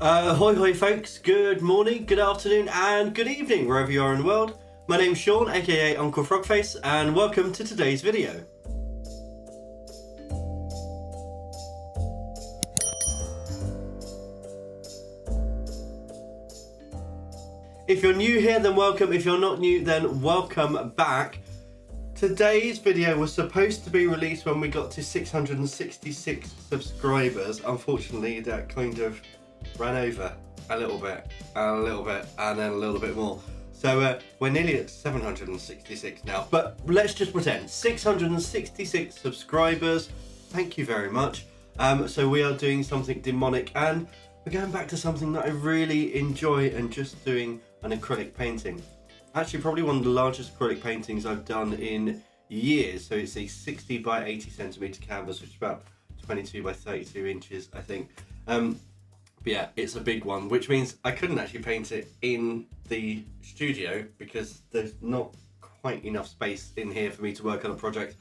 Hoi hoi folks, good morning, good afternoon and good evening wherever you are in the world. My name's Sean, aka Uncle Frogface, and welcome to today's video. If you're new here, then welcome. If you're not new, then welcome back. Today's video was supposed to be released when we got to 666 subscribers. Unfortunately, that kind of ran over a little bit, and then a little bit more. So we're nearly at 766 now, but let's just pretend 666 subscribers. Thank you very much. So we are doing something demonic, and we're going back to something that I really enjoy, and just doing an acrylic painting. Actually, probably one of the largest acrylic paintings I've done in years. So it's a 60 by 80 centimeter canvas, which is about 22 by 32 inches, I think. But yeah, it's a big one, which means I couldn't actually paint it in the studio because there's not quite enough space in here for me to work on a project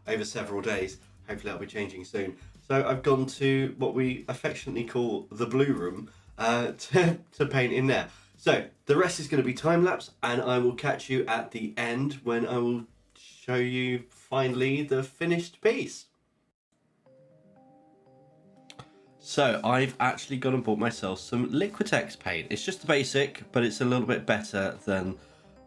over several days. Hopefully that'll be changing soon. So I've gone to what we affectionately call the blue room to paint in there. So the rest is going to be time lapse, and I will catch you at the end when I will show you finally the finished piece. So I've actually gone and bought myself some Liquitex paint. It's just the basic, but it's a little bit better than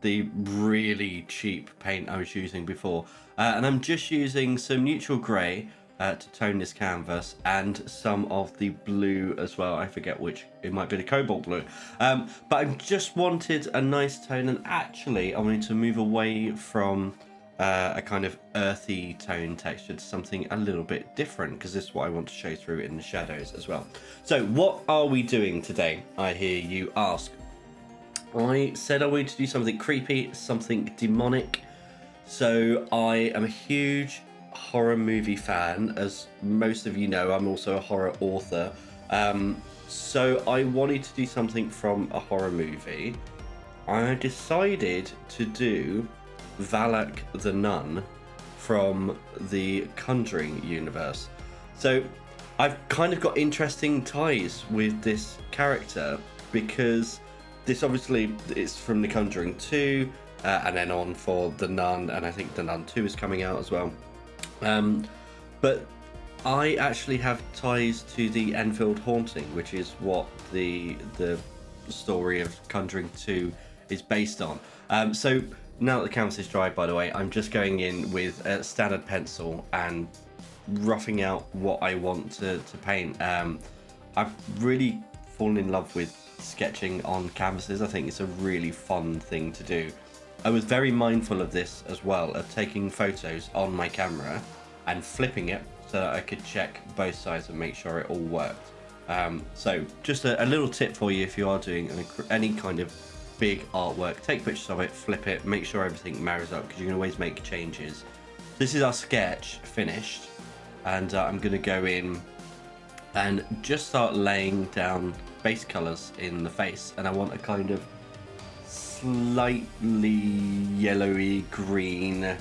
the really cheap paint I was using before. And I'm just using some neutral grey to tone this canvas, and some of the blue as well. I forget which, it might be the cobalt blue. But I just wanted a nice tone, and actually I wanted to move away from a kind of earthy tone texture to something a little bit different, because this is what I want to show through in the shadows as well. So what are we doing today, I hear you ask? I said I wanted to do something creepy, something demonic. So I am a huge horror movie fan. As most of you know, I'm also a horror author. So I wanted to do something from a horror movie. I decided to do Valak the Nun from the Conjuring universe. So I've kind of got interesting ties with this character, because this obviously is from the Conjuring 2 and then on for the Nun, and I think the Nun 2 is coming out as well. But I actually have ties to the Enfield haunting, which is what the story of Conjuring 2 is based on. So now that the canvas is dry, by the way, I'm just going in with a standard pencil and roughing out what I want to paint. I've really fallen in love with sketching on canvases. I think it's a really fun thing to do. I was very mindful of this as well, of taking photos on my camera and flipping it so that I could check both sides and make sure it all worked. So just a little tip for you if you are doing any kind of big artwork: take pictures of it, flip it, make sure everything marries up, because you can always make changes. This is our sketch finished, and I'm going to go in and just start laying down base colours in the face, and I want a kind of slightly yellowy green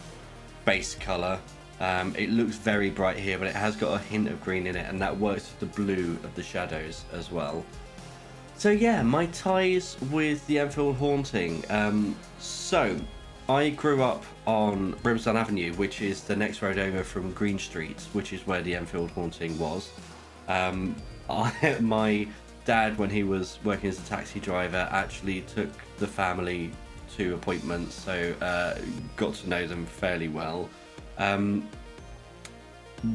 base colour. It looks very bright here, but it has got a hint of green in it, and that works with the blue of the shadows as well. So yeah, my ties with the Enfield haunting. So I grew up on Brimstone Avenue, which is the next road over from Green Street, which is where the Enfield haunting was. My dad, when he was working as a taxi driver, actually took the family to appointments, so got to know them fairly well.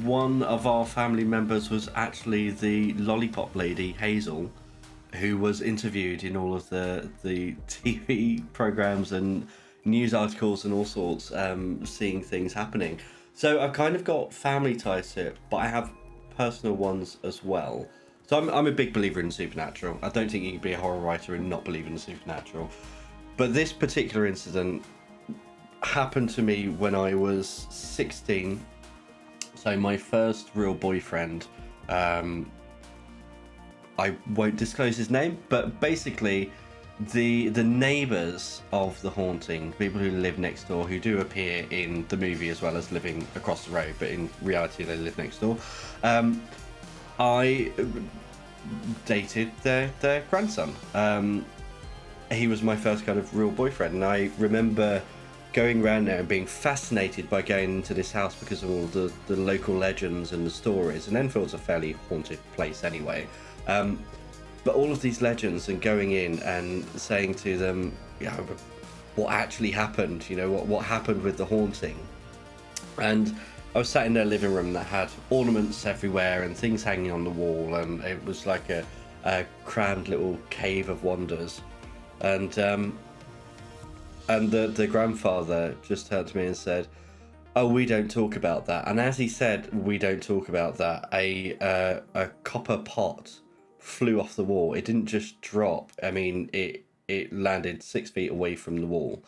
One of our family members was actually the lollipop lady, Hazel, who was interviewed in all of the TV programs and news articles and all sorts, seeing things happening. So I've kind of got family ties to it, but I have personal ones as well. So I'm a big believer in the supernatural. I don't think you can be a horror writer and not believe in the supernatural. But this particular incident happened to me when I was 16. So my first real boyfriend, I won't disclose his name, but basically the neighbours of the haunting, people who live next door, who do appear in the movie as well as living across the road, but in reality they live next door. I dated their grandson. He was my first kind of real boyfriend, and I remember going around there and being fascinated by going into this house because of all the local legends and the stories. And Enfield's a fairly haunted place anyway. But all of these legends, and going in and saying to them, you know, what actually happened, you know, what happened with the haunting. And I was sat in their living room that had ornaments everywhere and things hanging on the wall, and it was like a crammed little cave of wonders. And the grandfather just turned to me and said, "Oh, we don't talk about that." And as he said, "We don't talk about that," a copper pot flew off the wall. It didn't just drop. I mean, it landed 6 feet away from the wall.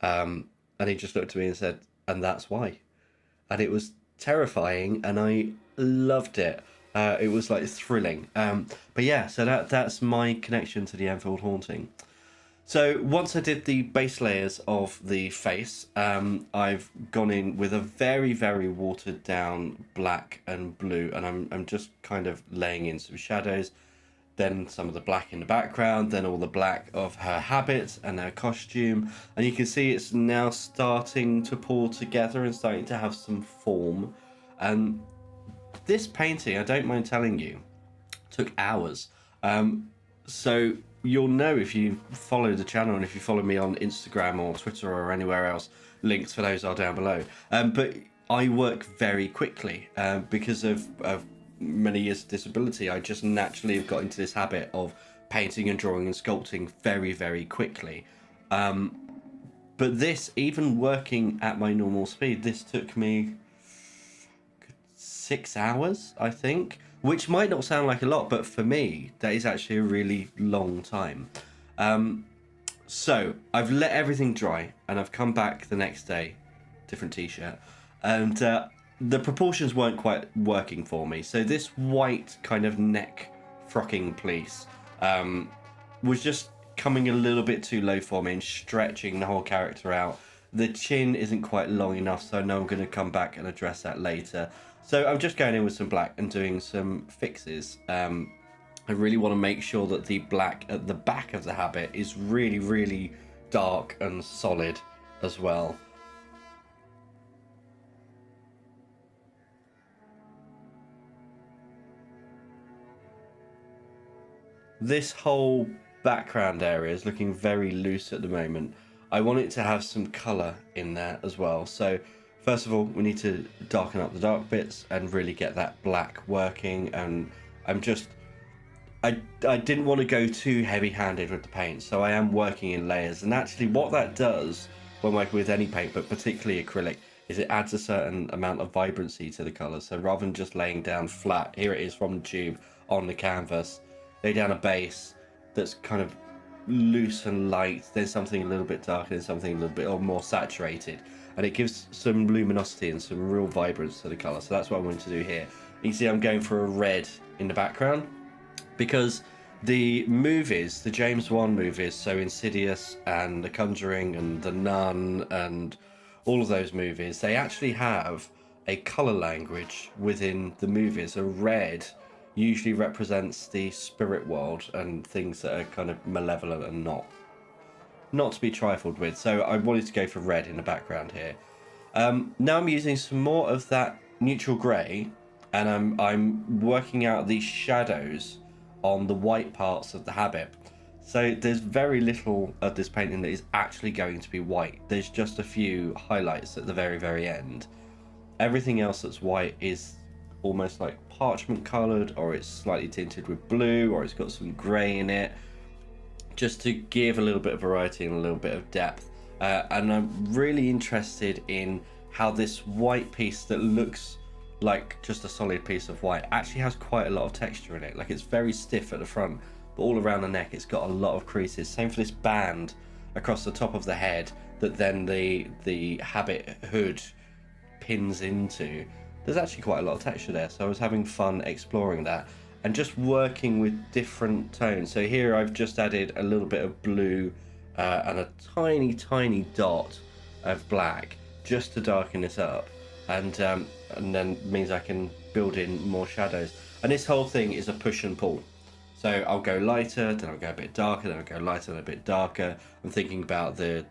And he just looked at me and said, "And that's why." And it was terrifying, and I loved it. It was like thrilling. But yeah, so that's my connection to the Enfield haunting. So once I did the base layers of the face, I've gone in with a very, very watered down black and blue, and I'm just kind of laying in some shadows, then some of the black in the background, then all the black of her habit and her costume, and you can see it's now starting to pull together and starting to have some form. And this painting, I don't mind telling you, took hours. So you'll know if you follow the channel, and if you follow me on Instagram or Twitter or anywhere else, links for those are down below. But I work very quickly because of many years of disability. I just naturally have got into this habit of painting and drawing and sculpting very, very quickly. But this, even working at my normal speed, this took me 6 hours, I think, which might not sound like a lot, but for me, that is actually a really long time. So I've let everything dry, and I've come back the next day, different t-shirt, and the proportions weren't quite working for me. So this white kind of neck frocking piece was just coming a little bit too low for me and stretching the whole character out. The chin isn't quite long enough, so I know I'm going to come back and address that later. So I'm just going in with some black and doing some fixes. I really want to make sure that the black at the back of the habit is really, really dark and solid as well. This whole background area is looking very loose at the moment. I want it to have some colour in there as well. So first of all, we need to darken up the dark bits and really get that black working. And I didn't want to go too heavy-handed with the paint, so I am working in layers. And actually what that does when working with any paint, but particularly acrylic, is it adds a certain amount of vibrancy to the colour. So rather than just laying down flat, here it is from the tube on the canvas, lay down a base that's kind of loose and light, then something a little bit darker, then something a little bit more saturated, and it gives some luminosity and some real vibrance to the colour. So that's what I wanted to do here. You can see I'm going for a red in the background because the movies, the James Wan movies, so Insidious and The Conjuring and The Nun and all of those movies, they actually have a colour language within the movies. A red usually represents the spirit world and things that are kind of malevolent and not to be trifled with. So I wanted to go for red in the background here. Now I'm using some more of that neutral grey, and I'm working out these shadows on the white parts of the habit. So there's very little of this painting that is actually going to be white. There's just a few highlights at the very, very end. Everything else that's white is almost like parchment coloured, or it's slightly tinted with blue, or it's got some grey in it, just to give a little bit of variety and a little bit of depth. And I'm really interested in how this white piece that looks like just a solid piece of white actually has quite a lot of texture in it. Like, it's very stiff at the front, but all around the neck it's got a lot of creases. Same for this band across the top of the head that then the habit hood pins into. There's actually quite a lot of texture there, so I was having fun exploring that and just working with different tones. So here I've just added a little bit of blue and a tiny dot of black just to darken this up, and then means I can build in more shadows. And this whole thing is a push and pull. So I'll go lighter, then I'll go a bit darker, then I'll go lighter and a bit darker. I'm thinking about the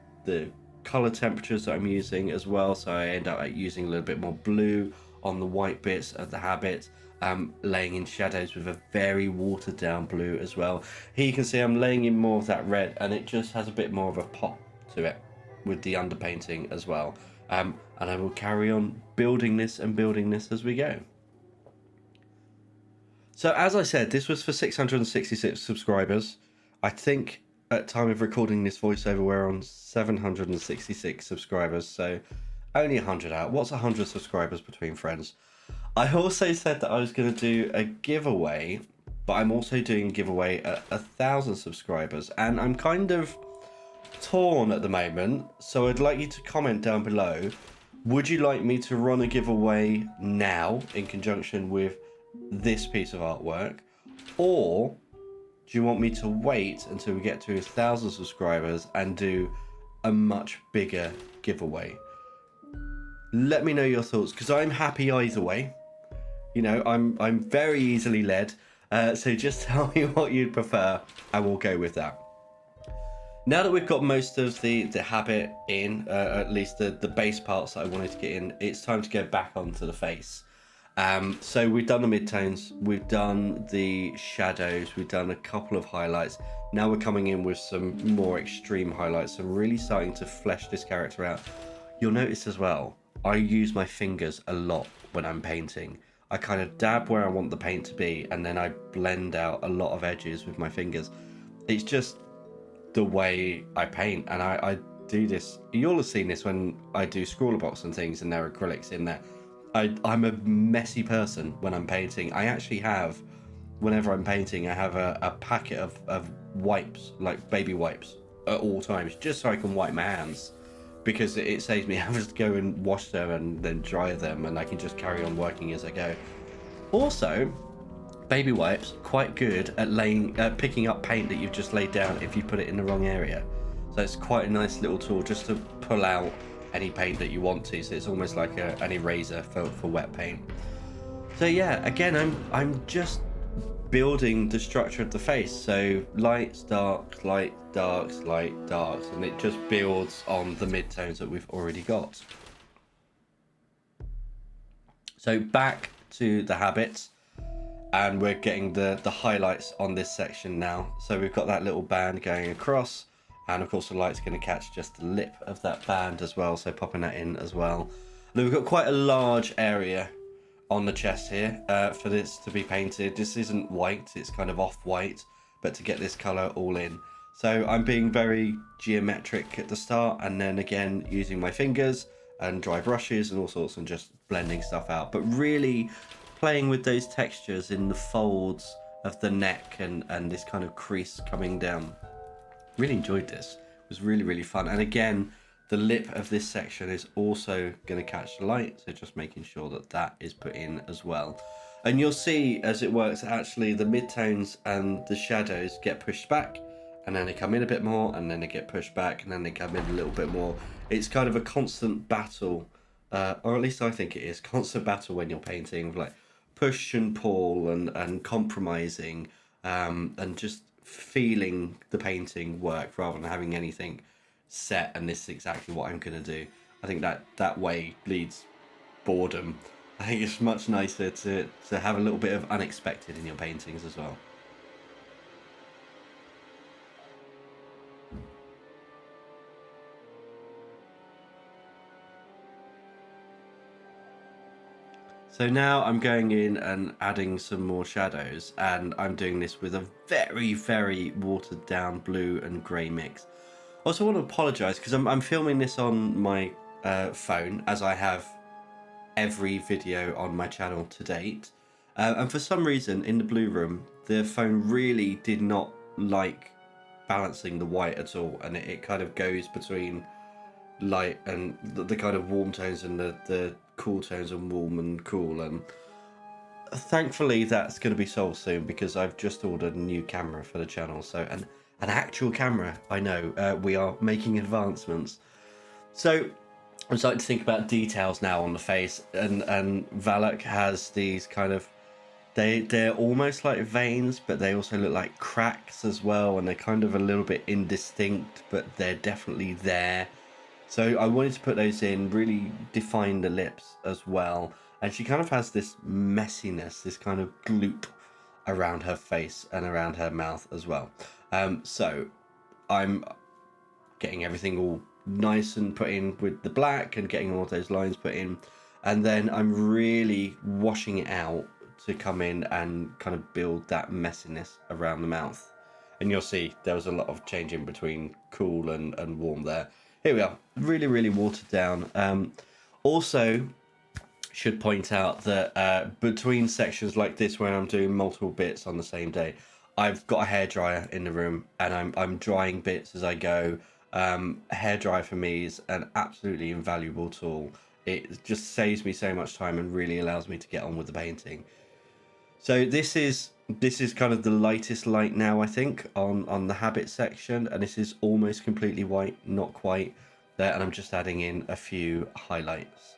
color temperatures that I'm using as well. So I end up using a little bit more blue on the white bits of the habit. Laying in shadows with a very watered down blue as well. Here you can see I'm laying in more of that red, and it just has a bit more of a pop to it with the underpainting as well. And I will carry on building this as we go. So as I said, this was for 666 subscribers. I think at time of recording this voiceover, we're on 766 subscribers. So only 100 out. What's 100 subscribers between friends? I also said that I was going to do a giveaway, but I'm also doing a giveaway at 1,000 subscribers, and I'm kind of torn at the moment. So I'd like you to comment down below. Would you like me to run a giveaway now in conjunction with this piece of artwork, or do you want me to wait until we get to 1,000 subscribers and do a much bigger giveaway? Let me know your thoughts, because I'm happy either way. You know, I'm very easily led, so just tell me what you'd prefer and we'll go with that. Now that we've got most of the habit in, at least the base parts that I wanted to get in, it's time to go back onto the face. So we've done the midtones, we've done the shadows, we've done a couple of highlights. Now we're coming in with some more extreme highlights, so really starting to flesh this character out. You'll notice as well, I use my fingers a lot when I'm painting. I kind of dab where I want the paint to be, and then I blend out a lot of edges with my fingers. It's just the way I paint, and I do this. You'll have seen this when I do scrawler box and things, and there are acrylics in there. I'm a messy person when I'm painting. I actually have, whenever I'm painting, I have a packet of wipes, like baby wipes, at all times, just so I can wipe my hands. Because it saves me having to go and wash them and then dry them, and I can just carry on working as I go. Also, baby wipes quite good at picking up paint that you've just laid down if you put it in the wrong area. So it's quite a nice little tool just to pull out any paint that you want to. So it's almost like an eraser for wet paint. So yeah, again, I'm just building the structure of the face. So lights, darks, light, darks, light, darks, and it just builds on the midtones that we've already got. So back to the habits, and we're getting the highlights on this section now. So we've got that little band going across, and of course the light's going to catch just the lip of that band as well, so popping that in as well. And we've got quite a large area on the chest here for this to be painted. This isn't white, it's kind of off-white, but to get this color all in. So I'm being very geometric at the start, and then again using my fingers and dry brushes and all sorts, and just blending stuff out, but really playing with those textures in the folds of the neck and this kind of crease coming down. Really enjoyed this. It was really, really fun. And again, the lip of this section is also going to catch the light, so just making sure that that is put in as well. And you'll see as it works, actually the midtones and the shadows get pushed back, and then they come in a bit more, and then they get pushed back, and then they come in a little bit more. It's kind of a constant battle, or at least I think it is, constant battle when you're painting, like push and pull and compromising, and just feeling the painting work rather than having anything set and this is exactly what I'm going to do. I think that way leads boredom. I think it's much nicer to have a little bit of unexpected in your paintings as well. So now I'm going in and adding some more shadows, and I'm doing this with a very, very watered down blue and grey mix. I also want to apologise because I'm filming this on my phone, as I have every video on my channel to date. And for some reason in the blue room, the phone really did not like balancing the white at all, and it kind of goes between light and the kind of warm tones and the cool tones and warm and cool. And thankfully that's going to be solved soon, because I've just ordered a new camera for the channel. So an actual camera, I know, we are making advancements. So I'm starting to think about details now on the face, and Valak has these kind of they're almost like veins, but they also look like cracks as well, and they're kind of a little bit indistinct, but they're definitely there. So I wanted to put those in, really define the lips as well. And she kind of has this messiness, this kind of gloop around her face and around her mouth as well. So I'm getting everything all nice and put in with the black and getting all those lines put in. And then I'm really washing it out to come in and kind of build that messiness around the mouth. And you'll see there was a lot of changing between cool and warm there. Here we are, really, really watered down. Also, should point out that between sections like this, when I'm doing multiple bits on the same day, I've got a hairdryer in the room and I'm drying bits as I go. A hairdryer for me is an absolutely invaluable tool. It just saves me so much time and really allows me to get on with the painting. So this is kind of the lightest light now, I think, on the habit section, and this is almost completely white, not quite there, and I'm just adding in a few highlights.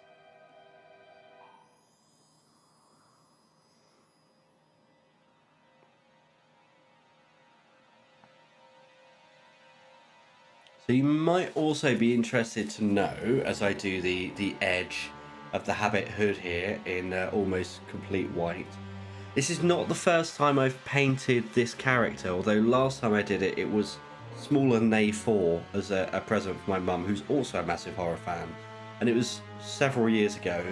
So you might also be interested to know, as I do the edge of the habit hood here in almost complete white. This is not the first time I've painted this character, although last time I did it, it was smaller than A4 as a present for my mum, who's also a massive horror fan. And it was several years ago,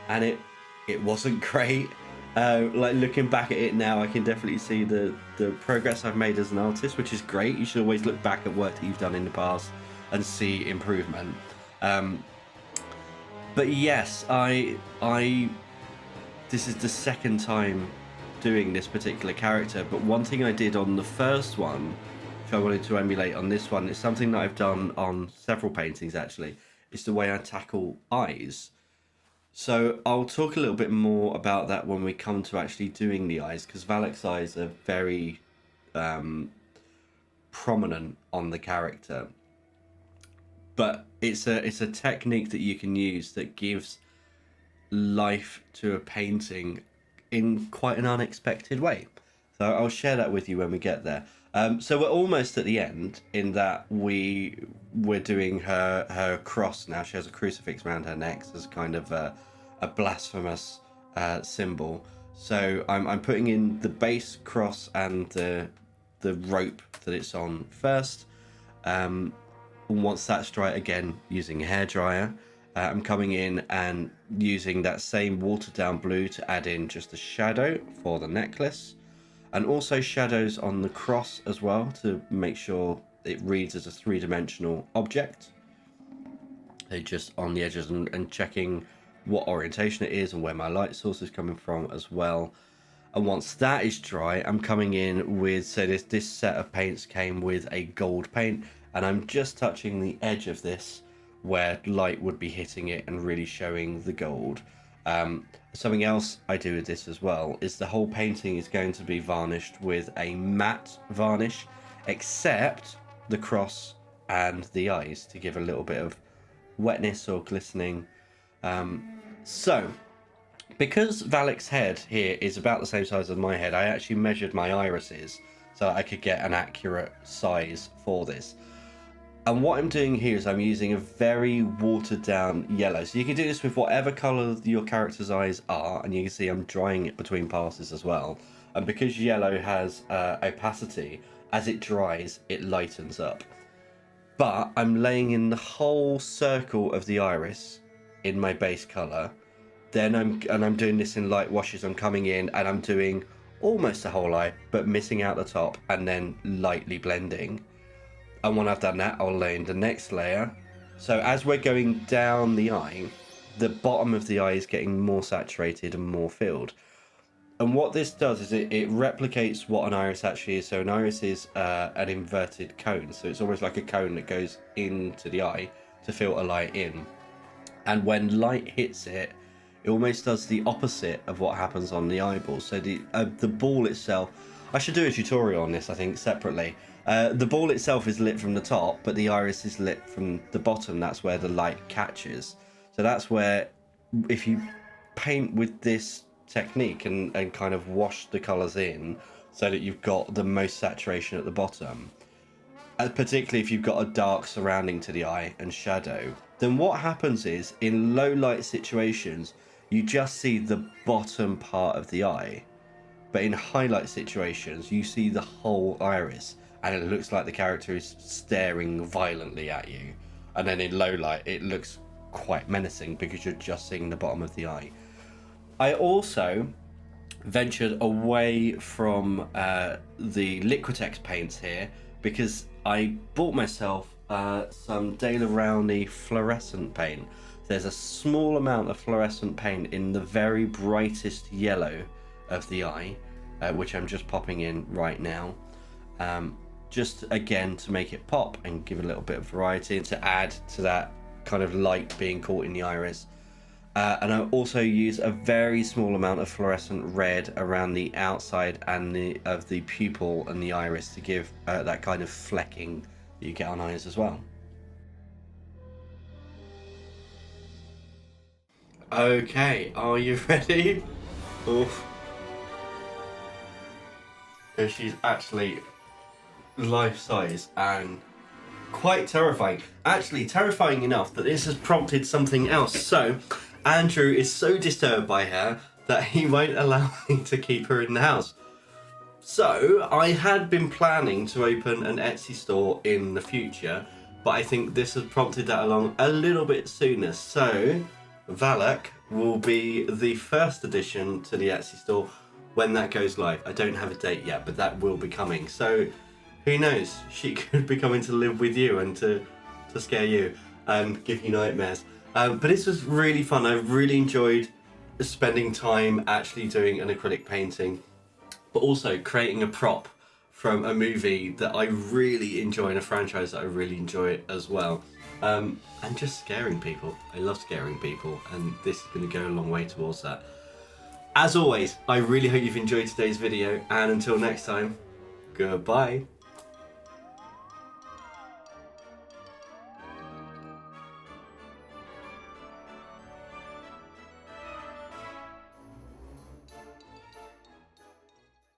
and it wasn't great. Like looking back at it now, I can definitely see the progress I've made as an artist, which is great. You should always look back at work that you've done in the past and see improvement. But yes, this is the second time doing this particular character, but one thing I did on the first one, which I wanted to emulate on this one, is something that I've done on several paintings actually. It's the way I tackle eyes. So I'll talk a little bit more about that when we come to actually doing the eyes, because Valak's eyes are very prominent on the character. But it's a technique that you can use that gives life to a painting in quite an unexpected way. So I'll share that with you when we get there. So we're almost at the end in that we're doing her cross now. She has a crucifix around her neck as kind of a blasphemous symbol. So I'm putting in the base cross and the rope that it's on first. And once that's dry, again using a hairdryer, I'm coming in and using that same watered down blue to add in just a shadow for the necklace, and also shadows on the cross as well to make sure it reads as a three-dimensional object. So just on the edges and checking what orientation it is and where my light source is coming from as well. And once that is dry, I'm coming in with, so this set of paints came with a gold paint, and I'm just touching the edge of this where light would be hitting it and really showing the gold. Something else I do with this as well is the whole painting is going to be varnished with a matte varnish, except the cross and the eyes, to give a little bit of wetness or glistening. So because Valak's head here is about the same size as my head, I actually measured my irises so that I could get an accurate size for this. And what I'm doing here is I'm using a very watered down yellow. So you can do this with whatever colour your character's eyes are, and you can see I'm drying it between passes as well. And because yellow has opacity, as it dries, it lightens up. But I'm laying in the whole circle of the iris in my base colour. Then I'm doing this in light washes. I'm coming in and I'm doing almost the whole eye, but missing out the top and then lightly blending. And when I've done that, I'll lay in the next layer. So as we're going down the eye, the bottom of the eye is getting more saturated and more filled. And what this does is it replicates what an iris actually is. So an iris is an inverted cone. So it's almost like a cone that goes into the eye to filter light in. And when light hits it, it almost does the opposite of what happens on the eyeball. So the ball itself, I should do a tutorial on this, I think, separately. The ball itself is lit from the top, but the iris is lit from the bottom. That's where the light catches. So that's where, if you paint with this technique and kind of wash the colours in so that you've got the most saturation at the bottom, particularly if you've got a dark surrounding to the eye and shadow, then what happens is in low light situations you just see the bottom part of the eye, but in highlight situations you see the whole iris and it looks like the character is staring violently at you. And then in low light it looks quite menacing because you're just seeing the bottom of the eye. I also ventured away from the Liquitex paints here because I bought myself some Daler Rowney fluorescent paint. There's a small amount of fluorescent paint in the very brightest yellow of the eye, which I'm just popping in right now. Just again to make it pop and give a little bit of variety and to add to that kind of light being caught in the iris. And I also use a very small amount of fluorescent red around the outside and of the pupil and the iris to give that kind of flecking that you get on eyes as well. Okay, are you ready? Oof. She's actually life-size and quite terrifying. Actually, terrifying enough that this has prompted something else. So, Andrew is so disturbed by her that he won't allow me to keep her in the house. So, I had been planning to open an Etsy store in the future, but I think this has prompted that along a little bit sooner. So, Valak will be the first addition to the Etsy store when that goes live. I don't have a date yet, but that will be coming. So, who knows? She could be coming to live with you and to scare you and give you nightmares. But this was really fun. I really enjoyed spending time actually doing an acrylic painting, but also creating a prop from a movie that I really enjoy and a franchise that I really enjoy as well. And just scaring people. I love scaring people, and this is going to go a long way towards that. As always, I really hope you've enjoyed today's video, and until next time, goodbye.